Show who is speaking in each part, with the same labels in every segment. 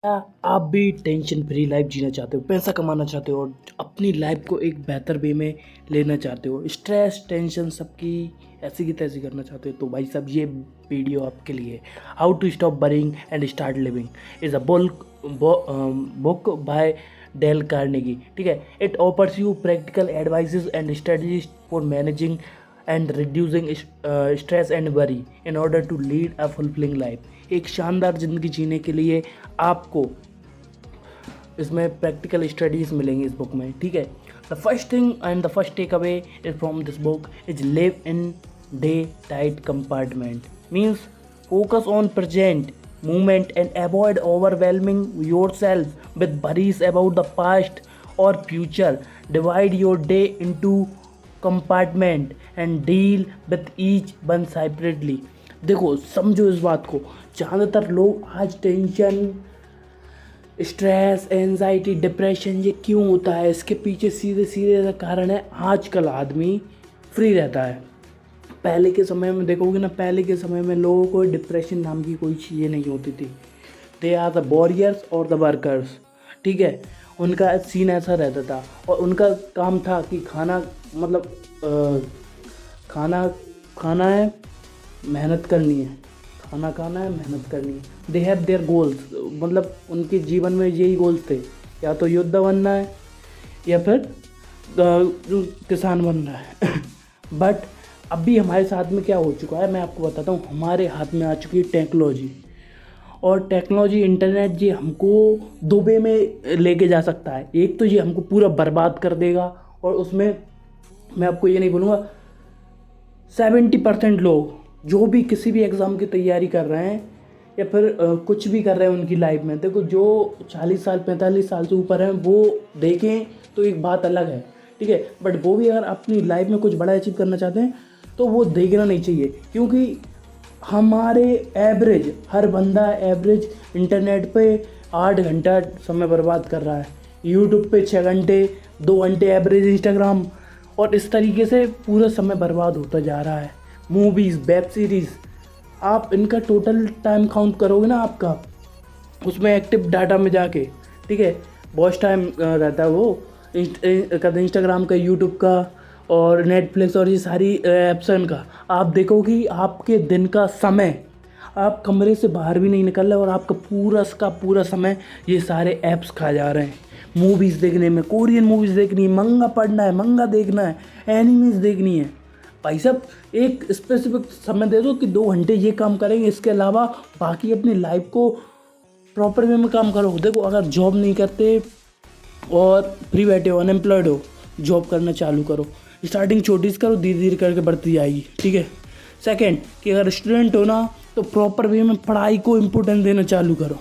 Speaker 1: क्या आप भी टेंशन फ्री लाइफ जीना चाहते हो, पैसा कमाना चाहते हो और अपनी लाइफ को एक बेहतर वे में लेना चाहते हो, स्ट्रेस टेंशन सबकी ऐसी की तैसी करना चाहते हो, तो भाई साहब ये वीडियो आपके लिए। How to stop worrying and start living is a book by Dale Carnegie. ठीक है, it offers you practical advices and strategies for managing and reducing stress and worry in order to lead a fulfilling life. एक शानदार ज़िंदगी जीने के लिए आपको इसमें प्रैक्टिकल स्टडीज़ मिलेंगी इस बुक में। ठीक है, the first thing and the first take away is from this book is live in day tight compartment. Means focus on present movement and avoid overwhelming yourself with worries about the past or future. Divide your day into compartment and deal with each one separately. देखो, समझो इस बात को। ज़्यादातर लोग आज tension, stress, anxiety, depression ये क्यों होता है, इसके पीछे सीधे सीधे कारण है आजकल आदमी फ्री रहता है। पहले के समय में देखोगे ना, पहले के समय में लोगों को डिप्रेशन नाम की कोई चीज़ें नहीं होती थी। दे आर द वॉरियर्स और द वर्कर्स। ठीक है, उनका सीन ऐसा रहता था और उनका काम था कि खाना खाना खाना है, मेहनत करनी है, खाना खाना है, मेहनत करनी है। दे हैव देयर गोल्स, मतलब उनके जीवन में यही गोल्स थे, या तो योद्धा बनना है या फिर किसान बनना है। बट अभी हमारे साथ में क्या हो चुका है, मैं आपको बताता हूँ। हमारे हाथ में आ चुकी है टेक्नोलॉजी, और टेक्नोलॉजी इंटरनेट ये हमको दो वे में लेके जा सकता है। एक तो ये हमको पूरा बर्बाद कर देगा, और उसमें मैं आपको ये नहीं बोलूँगा, 70% लोग जो भी किसी भी एग्ज़ाम की तैयारी कर रहे हैं या फिर कुछ भी कर रहे हैं उनकी लाइफ में, देखो जो 40 साल 45 साल से ऊपर हैं वो देखें तो एक बात अलग है। ठीक है, बट वो भी अगर अपनी लाइफ में कुछ बड़ा अचीव करना चाहते हैं तो वो देखना नहीं चाहिए, क्योंकि हमारे एवरेज हर बंदा एवरेज इंटरनेट पे 8 घंटा समय बर्बाद कर रहा है, यूट्यूब पे 6 घंटे, 2 घंटे एवरेज इंस्टाग्राम, और इस तरीके से पूरा समय बर्बाद होता जा रहा है। मूवीज़, वेब सीरीज़, आप इनका टोटल टाइम काउंट करोगे ना आपका, उसमें एक्टिव डाटा में जाके, ठीक है, वॉच टाइम रहता है वो इंस्टाग्राम का, यूट्यूब का और नेटफ्लिक्स और ये सारी ऐप्स का। आप देखो कि आपके दिन का समय, आप कमरे से बाहर भी नहीं निकल रहे और आपका पूरा समय ये सारे ऐप्स खा जा रहे हैं। मूवीज़ देखने में, कोरियन मूवीज़ देखनी है, मंगा पढ़ना है, मंगा देखना है, एनिमीज देखनी है। भाई साहब, एक स्पेसिफिक समय दे दो कि 2 घंटे ये काम करेंगे, इसके अलावा बाकी अपनी लाइफ को प्रॉपर वे में काम करो। देखो, अगर जॉब नहीं करते और फ्री बैठे हो, अनएम्प्लॉयड हो, जॉब करना चालू करो। स्टार्टिंग छोटी सी करो, धीरे धीरे करके बढ़ती जाएगी। ठीक है। सेकंड, कि अगर स्टूडेंट हो ना तो प्रॉपर वे में पढ़ाई को इम्पोर्टेंस देना चालू करो,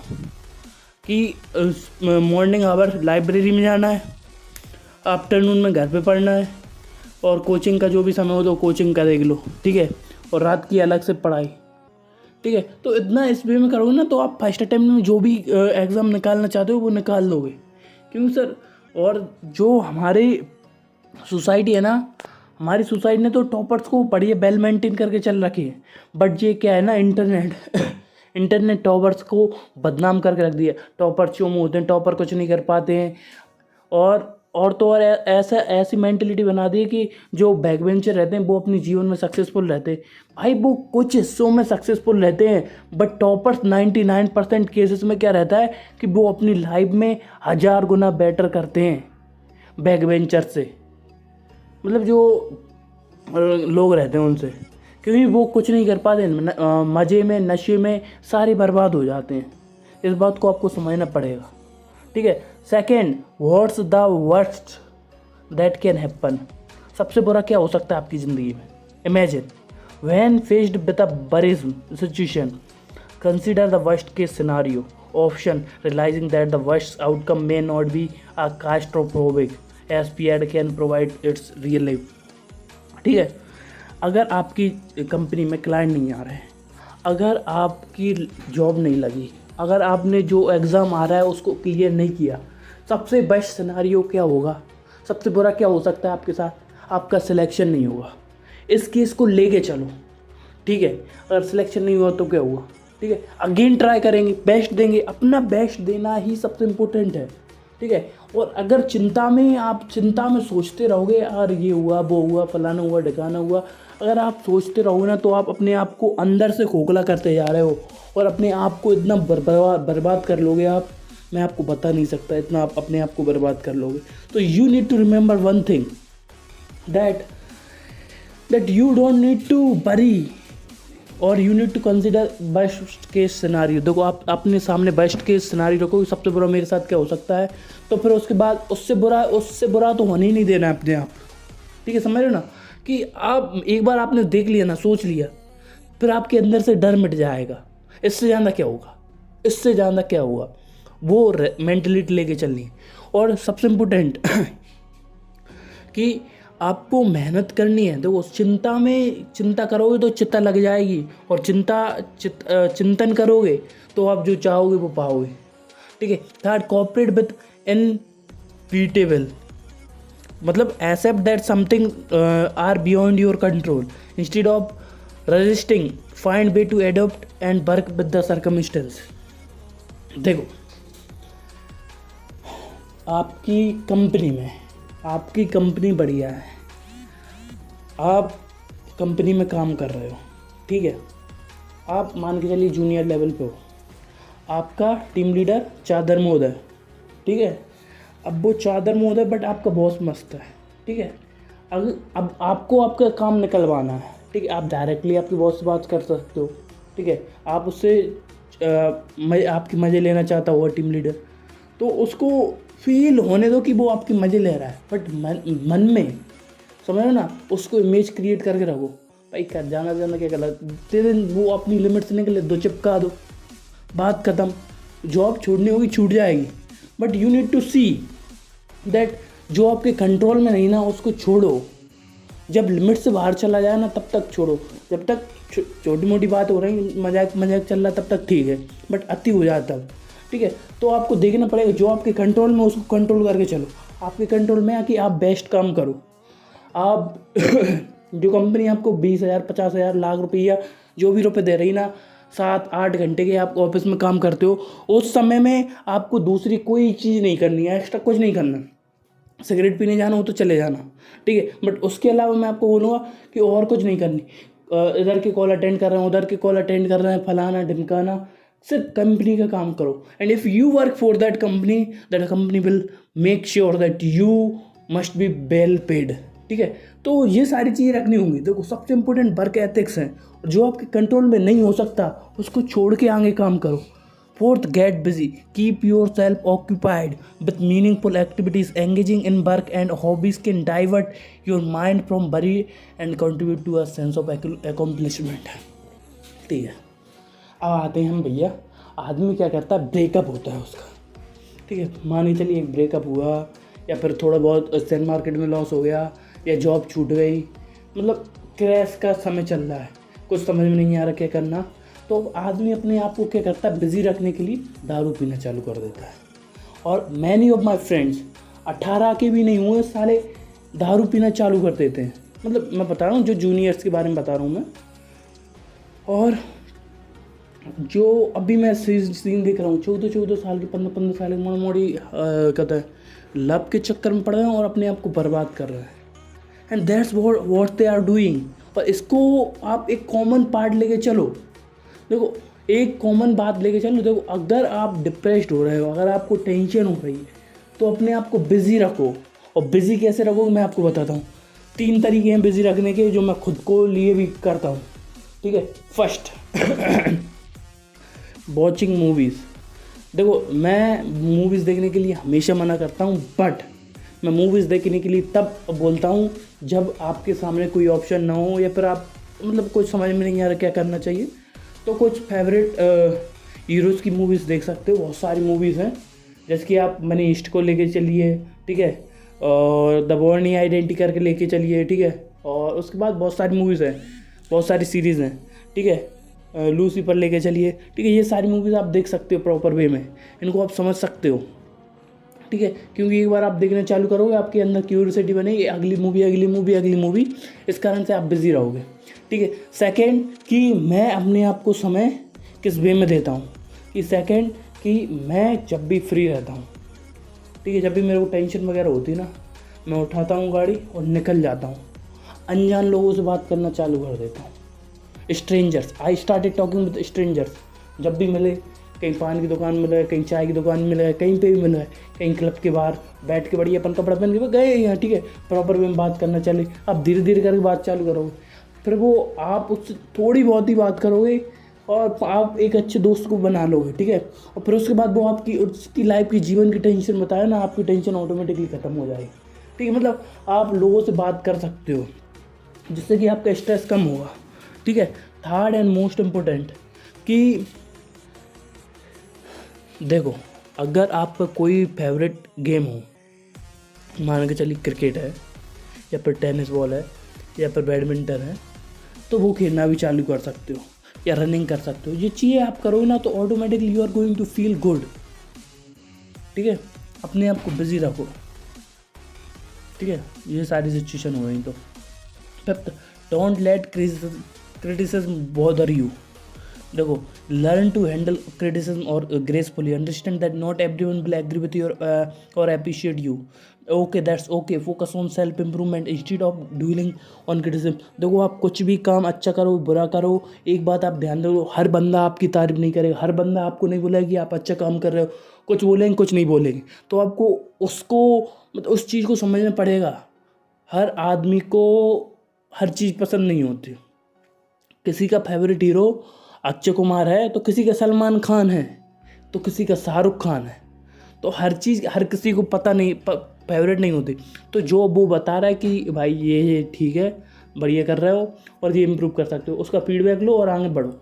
Speaker 1: कि मॉर्निंग आवर लाइब्रेरी में जाना है, आफ्टरनून में घर पे पढ़ना है, और कोचिंग का जो भी समय हो तो कोचिंग का देख लो। ठीक है, और रात की अलग से पढ़ाई। ठीक है, तो इतना इस वे में करोगे ना तो आप फर्स्ट अटेम्प्ट में जो भी एग्ज़ाम निकालना चाहते हो वो निकाल दोगे। क्योंकि सर, और जो हमारी सोसाइटी है ना, हमारी सोसाइटी ने तो टॉपर्स को बढ़िया वेल मेंटेन करके चल रखी है, बट ये क्या है ना, इंटरनेट टॉपर्स को बदनाम करके रख दिया। टॉपर चोम होते हैं, टॉपर कुछ नहीं कर पाते हैं, और तो और ऐसी मेंटलिटी बना दी कि जो बैक बेंचर रहते हैं वो अपने जीवन में सक्सेसफुल रहते हैं। भाई, वो कुछ हिस्सों में सक्सेसफुल रहते हैं, बट टॉपर्स 99% केसेस में क्या रहता है कि वो अपनी लाइफ में 1000 गुना बेटर करते हैं बैक बेंचर से, मतलब जो लोग रहते हैं उनसे, क्योंकि वो कुछ नहीं कर पाते, मज़े में, नशे में सारे बर्बाद हो जाते हैं। इस बात को आपको समझना पड़ेगा। ठीक है। Second, what's the worst that can happen. सबसे बुरा क्या हो सकता है आपकी ज़िंदगी में। Imagine when faced with a worrisome situation, consider the worst case scenario option, realising that the worst outcome may not be a catastrophic as feared can provide its relief. ठीक है, अगर आपकी कंपनी में क्लाइंट नहीं आ रहे हैं, अगर आपकी जॉब नहीं लगी, अगर आपने जो एग्ज़ाम आ रहा है उसको क्लियर नहीं किया, सबसे बेस्ट सिनेरियो क्या होगा, सबसे बुरा क्या हो सकता है आपके साथ, आपका सिलेक्शन नहीं होगा। इस केस को लेके चलो। ठीक है, अगर सिलेक्शन नहीं हुआ तो क्या हुआ, ठीक है, अगेन ट्राई करेंगे, बेस्ट देंगे, अपना बेस्ट देना ही सबसे इम्पोर्टेंट है, ठीक है। और अगर चिंता में सोचते रहोगे यार ये हुआ वो हुआ फलाना हुआ ढिकाना हुआ, अगर आप सोचते रहोगे ना तो आप अपने आप को अंदर से खोखला करते जा रहे हो और अपने आप को इतना बर्बाद कर लोगे आप, मैं आपको बता नहीं सकता, इतना आप अपने आप को बर्बाद कर लोगे। तो you need to remember one thing, that you don't need to worry और you need to consider best case scenario. देखो आप अपने सामने बेस्ट केस सिनारियो रखो, सबसे बुरा मेरे साथ क्या हो सकता है, तो फिर उसके बाद उससे बुरा तो होने ही नहीं देना अपने आप, ठीक है। समझ रहे हो ना कि आप एक बार आपने देख लिया ना, सोच लिया, फिर आपके अंदर से डर मिट जाएगा। इससे ज़्यादा क्या होगा, वो मेंटलिटी लेके चलनी है। और सबसे इम्पोर्टेंट कि आपको मेहनत करनी है। देखो चिंता करोगे तो चिंता लग जाएगी, और चिंतन करोगे तो आप जो चाहोगे वो पाओगे, ठीक है। थर्ड, कोऑपरेट विद इनविटेबल, मतलब accept that something are beyond your control instead of resisting, find way to adopt and work with the circumstances. देखो आपकी कंपनी बढ़िया है, आप कंपनी में काम कर रहे हो, ठीक है। आप मान के चलिए जूनियर लेवल पे हो, आपका टीम लीडर चादर मोद है, ठीक है। अब वो चादर मोद है बट आपका बॉस मस्त है, ठीक है। अब आपको आपका काम निकलवाना है, ठीक है। आप डायरेक्टली आपके बॉस से बात कर सकते हो, ठीक है। आप उससे आपकी मज़े लेना चाहता हुआ टीम लीडर, तो उसको फील होने दो कि वो आपके मज़े ले रहा है, बट मन में समझ लो ना, उसको इमेज क्रिएट करके रखो भाई, कर जाना क्या गलत, तेरे वो अपनी लिमिट से निकले दो चिपका दो, बात ख़त्म। जॉब छोड़नी होगी छूट जाएगी, but you need to see that जो आपके कंट्रोल में नहीं ना उसको छोड़ो। जब लिमिट से बाहर चला जाए ना तब तक छोड़ो, जब तक छोटी मोटी बात हो रही, मजाक चल रहा तब तक ठीक है, बट अति हो जाता तब, ठीक है। तो आपको देखना पड़ेगा जो आपके कंट्रोल में उसको कंट्रोल करके चलो। आपके कंट्रोल में है कि आप बेस्ट काम करो। आप जो कंपनी आपको 20,000 50,000 लाख रुपया जो भी रुपए दे रही ना, 7-8 घंटे के आप ऑफिस में काम करते हो, उस समय में आपको दूसरी कोई चीज़ नहीं करनी है, एक्स्ट्रा कुछ नहीं करना। सिगरेट पीने जाना हो तो चले जाना, ठीक है, बट उसके अलावा मैं आपको बोलूँगा कि और कुछ नहीं करनी। इधर की कॉल अटेंड कर रहे हैं, उधर की कॉल अटेंड कर रहे हैं, फलाना ढिमकाना, सिर्फ कंपनी का काम करो। And if you work for that company will make sure that you must be well paid, ठीक है। तो ये सारी चीज़ें रखनी होंगी। देखो सबसे इंपॉर्टेंट वर्क एथिक्स हैं, जो आपके कंट्रोल में नहीं हो सकता उसको छोड़ के आगे काम करो। Fourth, get busy, keep yourself occupied with meaningful activities, engaging in work and hobbies can divert your mind from worry and contribute to a sense of accomplishment, ठीक है। अब आते हैं हम भैया, आदमी क्या करता है, ब्रेकअप होता है उसका, ठीक है। मान के चलिए एक ब्रेकअप हुआ, या फिर थोड़ा बहुत शेयर मार्केट में लॉस हो गया, या जॉब छूट गई, मतलब क्रैश का समय चल रहा है, कुछ समझ में नहीं आ रहा क्या करना, तो आदमी अपने आप को क्या करता है, बिजी रखने के लिए दारू पीना चालू कर देता है। और मैनी ऑफ माई फ्रेंड्स 18 के भी नहीं हुए साले दारू पीना चालू कर देते हैं। मतलब मैं बता रहा हूँ, जो जूनियर्स के बारे में बता रहा हूँ मैं। और जो अभी मैं सीन देख रहा हूँ, 14 साल के 15 साल के मोड़ी कहता है लव के चक्कर में पड़ रहे हैं और अपने आप को बर्बाद कर रहे हैं। And that's what they are doing. और इसको आप एक कॉमन पार्ट लेके चलो। देखो एक कॉमन बात लेके चलो, देखो अगर आप डिप्रेस्ड हो रहे हो, अगर आपको टेंशन हो रही है, तो अपने आप को बिज़ी रखो। और बिज़ी कैसे रखोगे मैं आपको बताता हूँ। 3 तरीके हैं बिज़ी रखने के, जो मैं खुद को लिए भी करता हूँ, ठीक है। First, watching movies. देखो मैं मूवीज़ देखने के लिए हमेशा मना करता हूँ, बट मैं मूवीज़ देखने के लिए तब बोलता हूँ जब आपके सामने कोई ऑप्शन ना हो, या फिर आप मतलब कुछ समझ में नहीं आ रहा क्या करना चाहिए, तो कुछ फेवरेट हीरोज़ की मूवीज़ देख सकते हो। बहुत सारी मूवीज़ हैं, जैसे कि आप मनी ईस्ट को लेके चलिए, ठीक है, और द बोर्न आइडेंटिटी करके लेके चलिए, ठीक है। और उसके बाद बहुत सारी मूवीज़ हैं, बहुत सारी सीरीज़ हैं, ठीक है। लूसी पर लेके चलिए, ठीक है। ये सारी मूवीज़ आप देख सकते हो प्रॉपर वे में, इनको आप समझ सकते हो, ठीक है। क्योंकि एक बार आप देखना चालू करोगे, आपके अंदर क्यूरियोसिटी बनेगी, अगली मूवी, इस कारण से आप बिज़ी रहोगे, ठीक है। सेकेंड कि मैं अपने आप को समय किस वे में देता हूँ कि सेकंड कि मैं जब भी फ्री रहता हूँ, ठीक है, जब भी मेरे को टेंशन वगैरह होती है ना, मैं उठाता हूँ गाड़ी और निकल जाता हूँ, अनजान लोगों से बात करना चालू कर देता हूँ। Strangers, I started talking with strangers. जब भी मिले, कहीं पान की दुकान मिल गए, कहीं चाय की दुकान मिल गए, कहीं पे भी मिल गए, कहीं क्लब के बाहर बैठ के बढ़िया अपन कपड़ा पहन के गए यहाँ, ठीक है, प्रॉपर वे में बात करना चले। आप धीरे धीरे करके बात चालू करोगे, फिर वो आप उससे थोड़ी बहुत ही बात करोगे और आप एक अच्छे दोस्त को बना लोगे, ठीक है। और फिर उसके बाद वो आपकी उसकी लाइफ की जीवन की टेंशन बताए ना, आपकी टेंशन ऑटोमेटिकली ख़त्म हो जाएगी, ठीक है। मतलब आप लोगों से बात कर सकते हो जिससे कि आपका स्ट्रेस कम होगा, ठीक है। थर्ड एंड मोस्ट इम्पोर्टेंट कि देखो, अगर आपका कोई फेवरेट गेम हो, मान के चलिए क्रिकेट है या फिर टेनिस बॉल है या फिर बैडमिंटन है, तो वो खेलना भी चालू कर सकते हो या रनिंग कर सकते हो। ये चीज़ें आप करोगे ना तो automatically you are going to feel good, ठीक है। अपने आप को बिजी रखो, ठीक है। ये सारी सिचुएशन हो गई। तो fifth, don't let criticism bother you. देखो, लर्न टू हैंडल क्रिटिसिज्म और gracefully, understand that not everyone will agree with your और appreciate you, okay that's okay, focus on self improvement instead of dwelling on criticism. देखो, आप कुछ भी काम अच्छा करो बुरा करो, एक बात आप ध्यान दो, हर बंदा आपकी तारीफ नहीं करेगा, हर बंदा आपको नहीं बोलेगा कि आप अच्छा काम कर रहे हो, कुछ बोलेंगे कुछ नहीं बोलेंगे। तो आपको उसको मतलब उस चीज़ को समझना पड़ेगा। हर आदमी को हर चीज़ पसंद नहीं होती। किसी का फेवरेट हीरो अक्षय कुमार है तो किसी का सलमान खान है तो किसी का शाहरुख खान है। तो हर चीज़ हर किसी को पता नहीं फेवरेट नहीं होती। तो जो वो बता रहा है कि भाई ये ठीक है, बढ़िया कर रहे हो और ये इम्प्रूव कर सकते हो, उसका फीडबैक लो और आगे बढ़ो।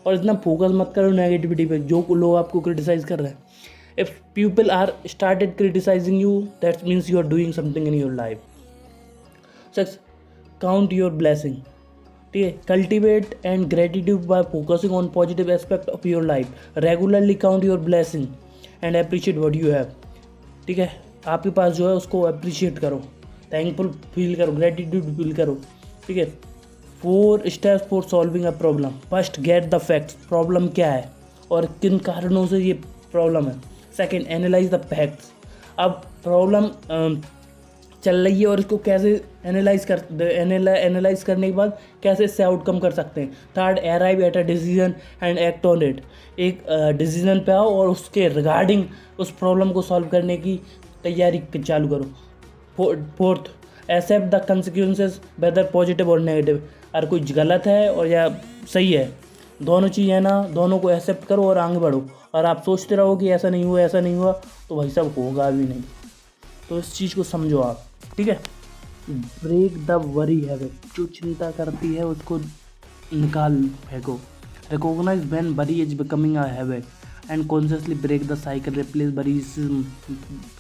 Speaker 1: और इतना फोकस मत करो नेगेटिविटी पे, जो लोग आपको क्रिटिसाइज़ कर रहे हैं। If people are started criticizing you, that means you are doing something in your life. Six, count your blessing, ठीक है। Cultivate and gratitude by focusing on positive aspect of your life. Regularly count your blessing and appreciate what you have, ठीक है। आपके पास जो है उसको appreciate करो, थैंकफुल फील करो, ग्रेटिट्यूड फील करो, ठीक है। 4 steps for solving a problem. First, get the facts, problem क्या है और किन कारणों से ये प्रॉब्लम है। सेकेंड, एनालाइज द फैक्ट्स, अब प्रॉब्लम चल रही है और इसको कैसे एनालाइज करने के बाद कैसे इससे आउटकम कर सकते हैं। Third, arrive at a decision and act on it, एक डिसीजन पे आओ और उसके रिगार्डिंग उस प्रॉब्लम को सॉल्व करने की तैयारी चालू करो। Fourth, accept the consequences whether positive और नेगेटिव, अगर कुछ गलत है और या सही है, दोनों चीज़ है ना, दोनों को एक्सेप्ट करो और आगे बढ़ो। और आप सोचते रहो कि ऐसा नहीं हुआ ऐसा नहीं हुआ, तो भाई साहब होगा भी नहीं। तो इस चीज़ को समझो आप, ठीक है। ब्रेक द वरी हैबिट, जो चिंता करती है उसको निकाल फेंको। Recognize when worry is becoming a habit and consciously break the cycle, replace worry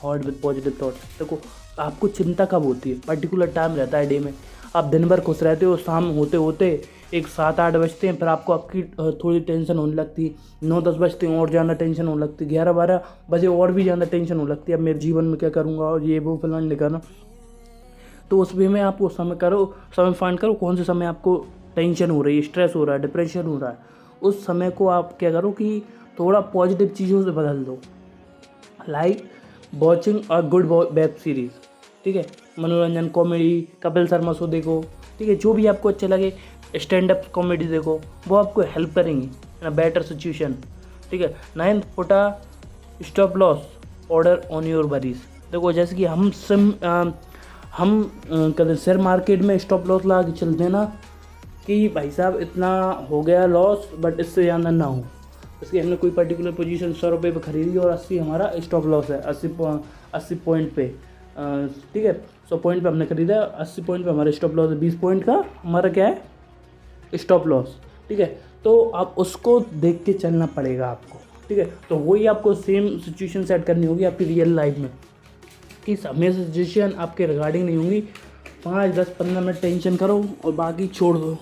Speaker 1: thought with positive thoughts. देखो, आपको चिंता कब होती है, पर्टिकुलर टाइम रहता है डे में। आप दिन भर खुश रहते हो, शाम होते होते एक 7-8 बजते हैं, फिर आपको आपकी थोड़ी टेंशन होने लगती है। 9-10 बजते हैं और ज़्यादा टेंशन होने लगती है। 11-12 बजे और भी ज़्यादा टेंशन होने लगती है, अब मेरे जीवन में क्या करूँगा और ये वो फलान लिखाना। तो उस वे में आप वो समय फाइंड करो कौन से समय आपको टेंशन हो रही है, स्ट्रेस हो रहा है, डिप्रेशन हो रहा है। उस समय को आप क्या करो कि थोड़ा पॉजिटिव चीज़ों से बदल दो, like watching a good web series, ठीक है। मनोरंजन, कॉमेडी, कपिल शर्मा शो देखो, ठीक है। जो भी आपको अच्छा लगे, स्टैंड अप कॉमेडी देखो, वो आपको हेल्प करेंगी इन अ बेटर सिचुएशन, ठीक है। 9th, put a stop loss order on your worries. देखो, जैसे कि हम कभी शेयर मार्केट में स्टॉप लॉस लगा के चलते हैं ना कि भाई साहब इतना हो गया लॉस, बट इससे ज़्यादा ना हो। इसलिए हमने कोई पर्टिकुलर पोजीशन 100 रुपये पर खरीदी और 80 हमारा स्टॉप लॉस है, 80 पॉइंट पे, ठीक है। 100 पॉइंट पे हमने खरीदा, 80 पॉइंट पे हमारा स्टॉप लॉस है, 20 पॉइंट का हमारा क्या है, स्टॉप लॉस, ठीक है। तो आप उसको देख के चलना पड़ेगा आपको, ठीक है। तो वही आपको सेम सिचुएशन सेट करनी होगी आपकी रियल लाइफ में कि हमेशा सिचुएशन आपके रिगार्डिंग नहीं होंगी। 5, 10, 15 मिनट टेंशन करो और बाकी छोड़ दो,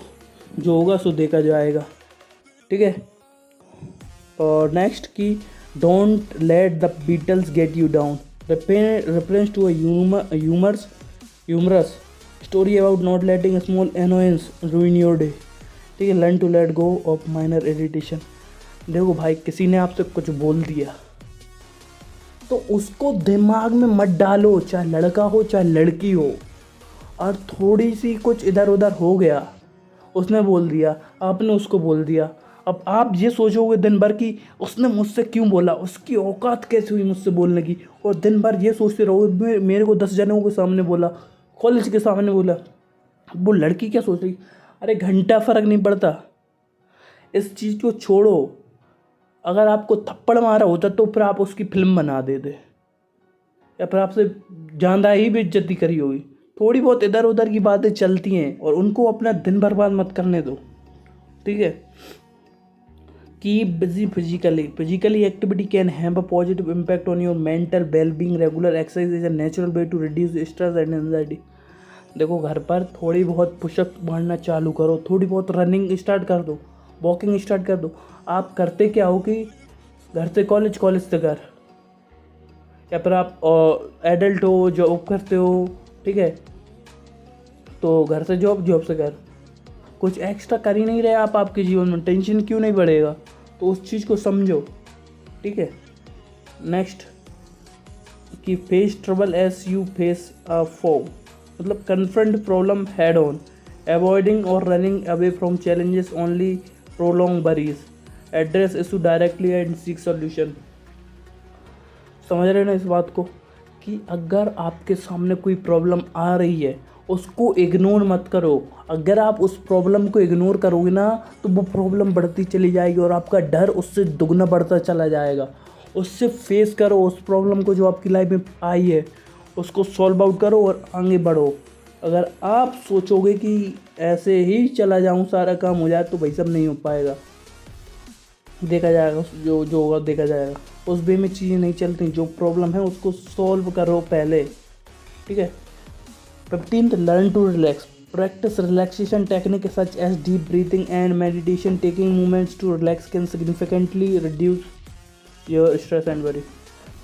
Speaker 1: जो होगा सो देखा जाएगा, ठीक है। और नेक्स्ट की don't let the beetles get you down, reference to humorous story about not letting small annoyance ruin your day, ठीक है। Learn to let go of minor irritation. देखो भाई, किसी ने आपसे कुछ बोल दिया तो उसको दिमाग में मत डालो, चाहे लड़का हो चाहे लड़की हो। और थोड़ी सी कुछ इधर उधर हो गया, उसने बोल दिया, आपने उसको बोल दिया, अब आप ये सोचोगे दिन भर कि उसने मुझसे क्यों बोला, उसकी औकात कैसे हुई मुझसे बोलने की, और दिन भर ये सोचते रहोगे मेरे को 10 जनों के सामने बोला, कॉलेज के सामने बोला, वो लड़की क्या सोच रही। अरे घंटा फ़र्क नहीं पड़ता, इस चीज़ को छोड़ो। अगर आपको थप्पड़ मारा होता तो फिर आप उसकी फिल्म बना देते, या फिर आपसे ज़्यादा ही बेइज्जती करी होगी। थोड़ी बहुत इधर उधर की बातें चलती हैं और उनको अपना दिन बर्बाद मत करने दो, ठीक है। Keep busy physically activity can have a positive impact on your mental wellbeing. Regular exercise is a natural way to reduce stress and anxiety. देखो, घर पर थोड़ी बहुत पुशअप मारना चालू करो, थोड़ी बहुत रनिंग स्टार्ट कर दो, वॉकिंग स्टार्ट कर दो। आप करते क्या हो कि घर से कॉलेज, कॉलेज से घर, या फिर आप एडल्ट हो, जॉब करते हो, ठीक है, तो घर से जॉब, जॉब से घर, कुछ एक्स्ट्रा कर ही नहीं रहे आप आपके जीवन में, टेंशन क्यों नहीं बढ़ेगा। तो उस चीज़ को समझो, ठीक है। नेक्स्ट कि face trouble as you face a fog, मतलब confront problem head on, avoiding और running away from challenges only prolong worries, address issue directly and seek solution. समझ रहे हैं ना इस बात को, कि अगर आपके सामने कोई प्रॉब्लम आ रही है उसको इग्नोर मत करो। अगर आप उस प्रॉब्लम को इग्नोर करोगे ना तो वो प्रॉब्लम बढ़ती चली जाएगी और आपका डर उससे दुगना बढ़ता चला जाएगा। उससे फेस करो उस प्रॉब्लम को जो आपकी लाइफ में आई है, उसको सॉल्व आउट करो और आगे बढ़ो। अगर आप सोचोगे कि ऐसे ही चला जाऊँ सारा काम हो जाए, तो भाई सब नहीं हो पाएगा। देखा जाएगा, जो जो होगा देखा जाएगा। उस वे में चीज़ें नहीं चलती। जो प्रॉब्लम है उसको सॉल्व करो पहले, ठीक है। 15th, learn to relax, practice relaxation technique such as deep breathing and meditation. Taking moments to relax can significantly reduce your stress and worry.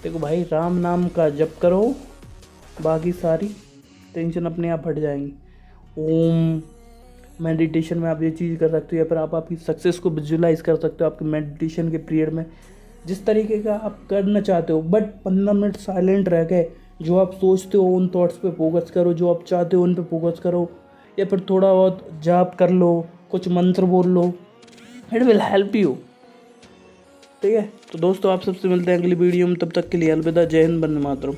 Speaker 1: देखो भाई, राम नाम का जप करो, बाकी सारी टेंशन अपने आप हट जाएंगी। ओम मेडिटेशन में आप ये चीज़ कर सकते हो, या फिर आप आपकी सक्सेस को विजुलाइज कर सकते हो आपके मेडिटेशन के पीरियड में, जिस तरीके का आप करना चाहते हो। बट 15 मिनट साइलेंट रह गए, जो आप सोचते हो उन थॉट्स पे फोकस करो, जो आप चाहते हो उन पे फोकस करो, या फिर थोड़ा बहुत जाप कर लो, कुछ मंत्र बोल लो, इट विल हेल्प यू, ठीक है। तो दोस्तों, आप सबसे मिलते हैं अगली वीडियो में, तब तक के लिए अलविदा। जय हिंद, वंदे मातरम।